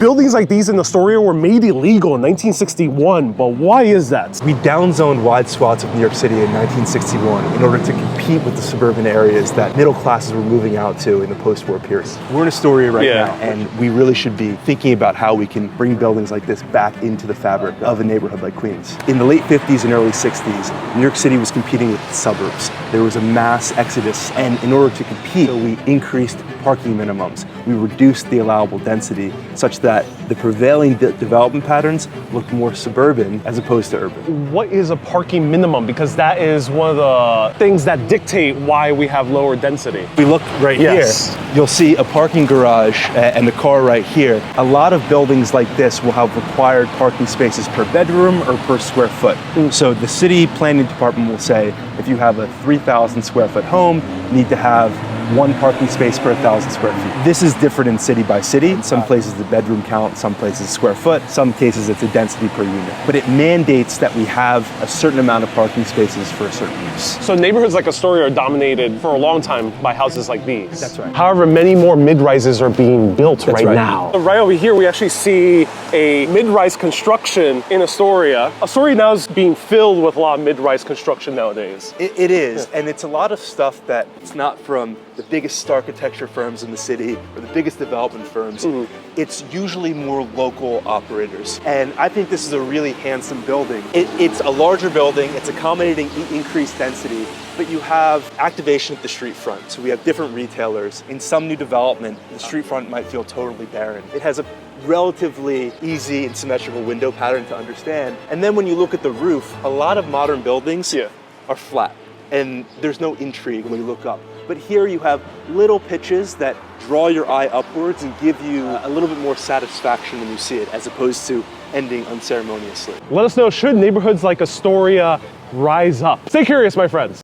Buildings like these in Astoria were made illegal in 1961, but why is that? We downzoned wide swaths of New York City in 1961 in order to compete with the suburban areas that middle classes were moving out to in the post-war period. We're in Astoria right now, and we really should be thinking about how we can bring buildings like this back into the fabric of a neighborhood like Queens. In the late 50s and early 60s, New York City was competing with the suburbs. There was a mass exodus, and in order to compete, we increased parking minimums. We reduced the allowable density such that the prevailing development patterns look more suburban as opposed to urban. What is a parking minimum? Because that is one of the things that dictate why we have lower density. If we look right here, you'll see a parking garage and the car right here. A lot of buildings like this will have required parking spaces per bedroom or per square foot. So the city planning department will say, if you have a 3,000 square foot home, you need to have one parking space per 1,000 square feet. This is different in city by city. In some places the bedroom count, some places square foot, some cases it's a density per unit. But it mandates that we have a certain amount of parking spaces for a certain use. So neighborhoods like Astoria are dominated for a long time by houses like these. That's right. However, many more mid-rises are being built right now. Right over here, we actually see a mid-rise construction in Astoria. Astoria now is being filled with a lot of mid-rise construction nowadays. It is, and it's a lot of stuff that it's not from the biggest architecture firms in the city or the biggest development firms. It's usually more local operators. And I think this is a really handsome building. It's a larger building, it's accommodating increased density, but you have activation at the street front. So we have different retailers. In some new development, the street front might feel totally barren. It has a relatively easy and symmetrical window pattern to understand. And then when you look at the roof, a lot of modern buildings are flat and there's no intrigue when you look up. But here you have little pitches that draw your eye upwards and give you a little bit more satisfaction when you see it, as opposed to ending unceremoniously. Let us know, should neighborhoods like Astoria rise up? Stay curious, my friends.